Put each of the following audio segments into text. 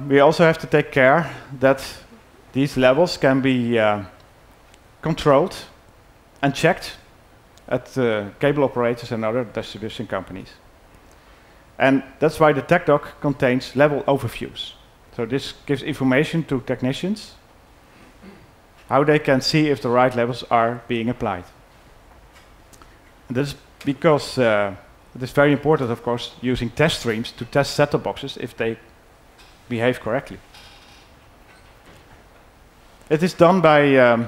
We also have to take care that these levels can be controlled and checked at cable operators and other distribution companies. And that's why the tech doc contains level overviews. So this gives information to technicians how they can see if the right levels are being applied. And this is because it is very important, of course, using test streams to test set-top boxes if they behave correctly. It is done by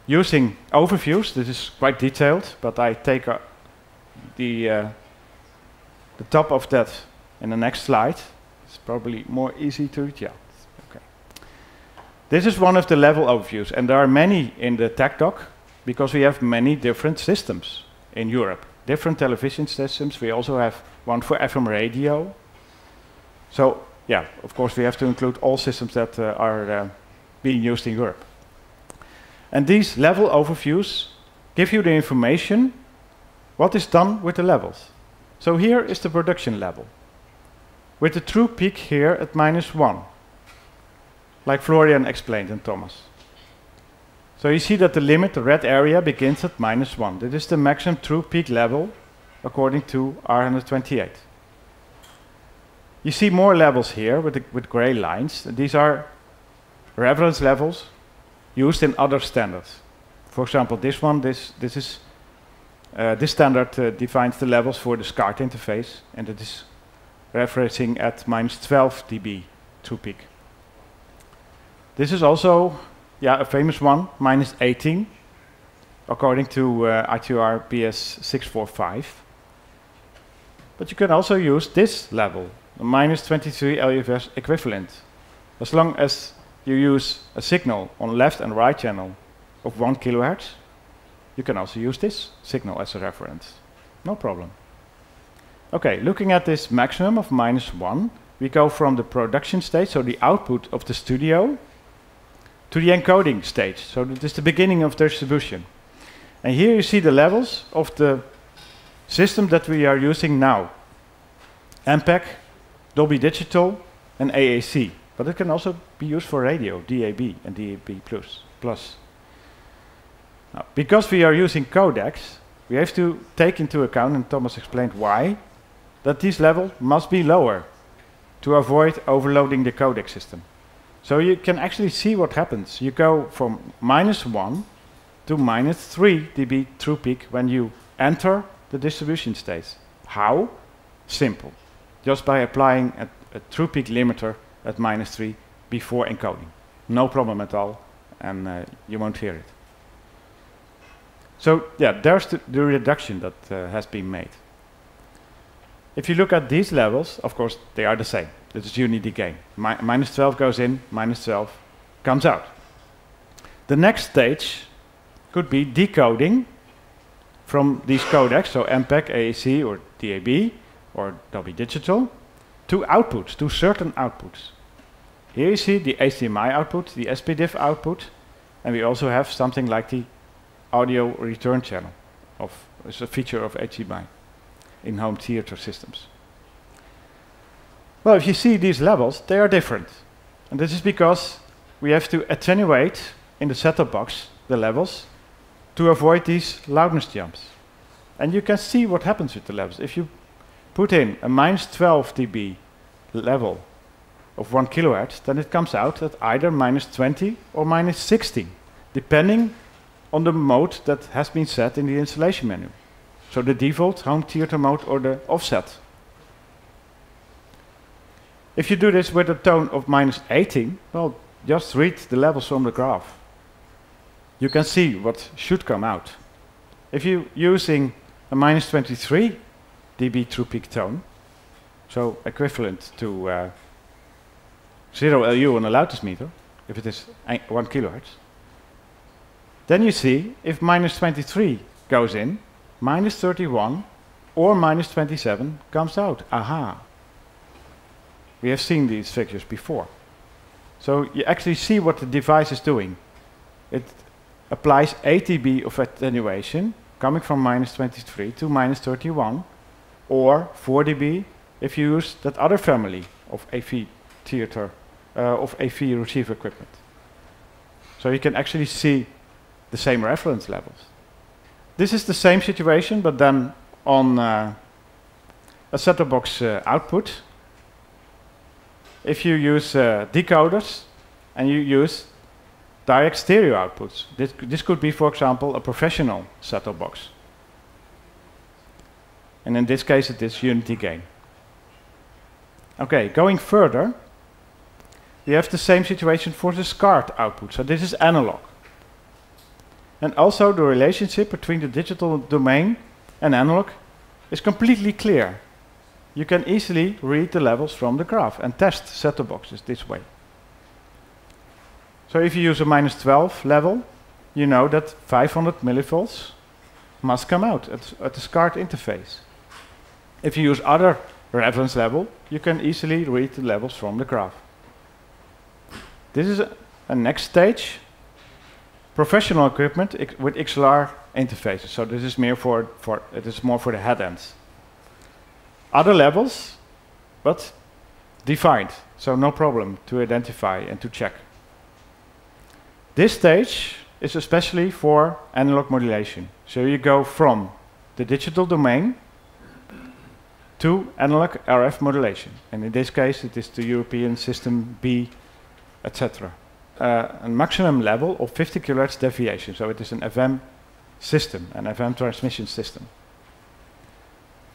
using overviews. This is quite detailed, but I take the top of that in the next slide. It's probably more easy to read. Yeah. Okay. This is one of the level overviews, and there are many in the tech doc because we have many different systems in Europe. Different television systems. We also have one for FM radio. So, yeah, of course, we have to include all systems that are being used in Europe. And these level overviews give you the information what is done with the levels. So here is the production level, with the true peak here at -1, like Florian explained and Thomas. So you see that the limit, the red area, begins at -1. This is the maximum true peak level according to R128. You see more levels here with gray lines. These are reference levels used in other standards. For example, this one, this standard defines the levels for the SCART interface, and it is referencing at -12 dB true peak. This is also, yeah, a famous one, -18, according to ITR BS 645. But you can also use this level, the -23 LUFS equivalent, as long as you use a signal on left and right channel of 1 kilohertz. You can also use this signal as a reference. No problem. Okay, looking at this maximum of -1, we go from the production stage, so the output of the studio, to the encoding stage. So this is the beginning of distribution. And here you see the levels of the system that we are using now. MPEG, Dolby Digital, and AAC. But it can also be used for radio, DAB and DAB+. Now, because we are using codecs, we have to take into account, and Thomas explained why, that these levels must be lower to avoid overloading the codec system. So you can actually see what happens. You go from -1 to -3 dB true peak when you enter the distribution stage. How? Simple. Just by applying a true peak limiter at -3 before encoding. No problem at all, and you won't hear it. So yeah, there's the reduction that has been made. If you look at these levels, of course, they are the same. This is unity gain. -12 goes in, -12 comes out. The next stage could be decoding from these codecs, so MPEG, AAC, or DAB, or Dolby Digital, to outputs, to certain outputs. Here you see the HDMI output, the SPDIF output, and we also have something like the audio return channel. It's a feature of HDMI in home theater systems. Well, if you see these levels, they are different. And this is because we have to attenuate in the set-top box the levels to avoid these loudness jumps. And you can see what happens with the levels. If you put in a -12 dB level of 1 kilohertz, then it comes out at either -20 or -16, depending on the mode that has been set in the installation menu. So the default home theater mode or the offset. If you do this with a tone of -18, well, just read the levels from the graph. You can see what should come out. If you're using a -23 dB true peak tone, so equivalent to 0 LU on a loudness meter, if it is 1 kilohertz, then you see if -23 goes in, -31 or -27 comes out. Aha! We have seen these figures before. So you actually see what the device is doing. It applies 8 dB of attenuation coming from -23 to -31, or 4 dB if you use that other family of AV theater of AV receiver equipment. So you can actually see the same reference levels. This is the same situation, but then on a set-top box output. If you use decoders and you use direct stereo outputs, this could be, for example, a professional set-top box. And in this case, it is unity gain. Okay, going further, we have the same situation for the SCART output. So this is analog. And also the relationship between the digital domain and analog is completely clear. You can easily read the levels from the graph and test set-top boxes this way. So if you use a -12 level, you know that 500 millivolts must come out at the SCART interface. If you use other reference level, you can easily read the levels from the graph. This is a next stage, professional equipment with XLR interfaces. So this is more for the head ends. Other levels, but defined, so no problem to identify and to check. This stage is especially for analog modulation. So you go from the digital domain to analog RF modulation. And in this case, it is the European system B, etc. A maximum level of 50 kHz deviation. So it is an FM system, an FM transmission system.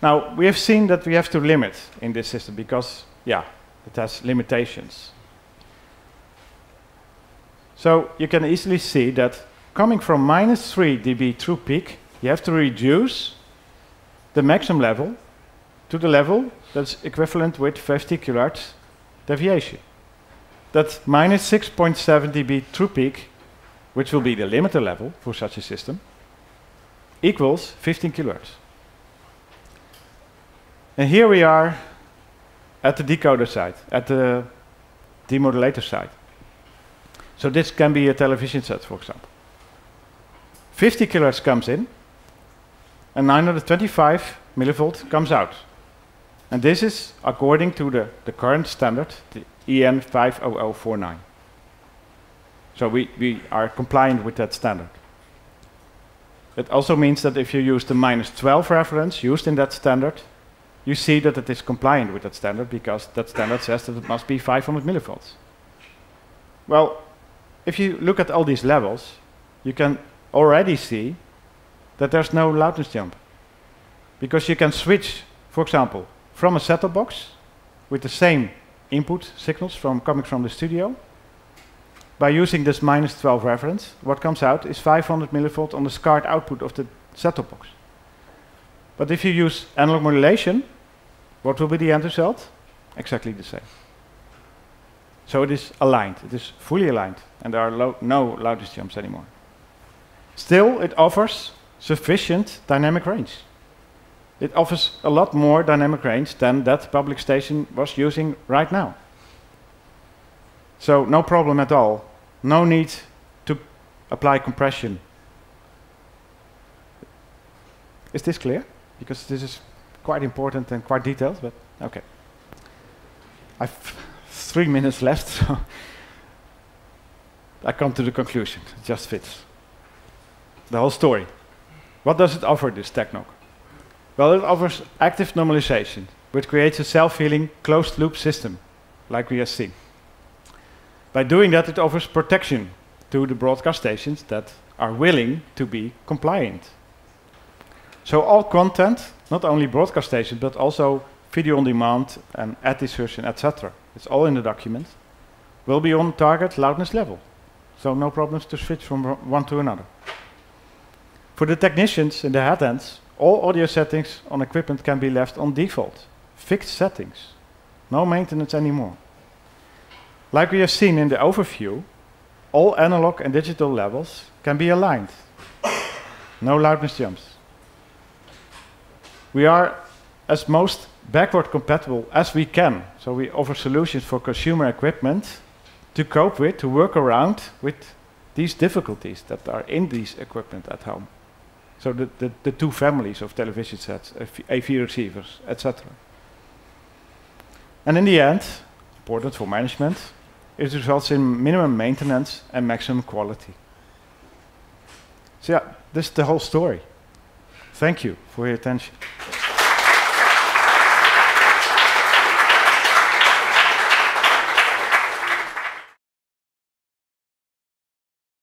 Now, we have seen that we have to limit in this system because, yeah, it has limitations. So you can easily see that coming from -3 dB true peak, you have to reduce the maximum level to the level that's equivalent with 50 kHz deviation. That -6.7 dB true peak, which will be the limiter level for such a system, equals 15 kHz. And here we are at the decoder side, at the demodulator side. So this can be a television set, for example. 50 kHz comes in, and 925 millivolt comes out. And this is according to the current standard, the EN 50049. So we are compliant with that standard. It also means that if you use the -12 reference used in that standard, you see that it is compliant with that standard because that standard says that it must be 500 millivolts. Well, if you look at all these levels, you can already see that there's no loudness jump. Because you can switch, for example, from a set-top box with the same input signals coming from the studio. By using this -12 reference, what comes out is 500 millivolt on the SCART output of the set-top box. But if you use analog modulation, what will be the end result? Exactly the same. So it is aligned, it is fully aligned, and there are no loudness jumps anymore. Still, it offers sufficient dynamic range. It offers a lot more dynamic range than that public station was using right now. So no problem at all. No need to apply compression. Is this clear? Because this is quite important and quite detailed, but okay. I've 3 minutes left, so I come to the conclusion. It just fits. The whole story. What does it offer, this techno? Well, it offers active normalization, which creates a self-healing closed-loop system, like we have seen. By doing that, it offers protection to the broadcast stations that are willing to be compliant. So all content, not only broadcast stations, but also video on demand and ad insertion, etc., it's all in the document, will be on target loudness level. So no problems to switch from one to another. For the technicians in the head ends, all audio settings on equipment can be left on default. Fixed settings. No maintenance anymore. Like we have seen in the overview, all analog and digital levels can be aligned. No loudness jumps. We are as most backward compatible as we can. So we offer solutions for consumer equipment to cope with, to work around with these difficulties that are in these equipment at home. So the two families of television sets, AV receivers, etc. And in the end, supported for management. It results in minimum maintenance and maximum quality. So yeah, this is the whole story. Thank you for your attention.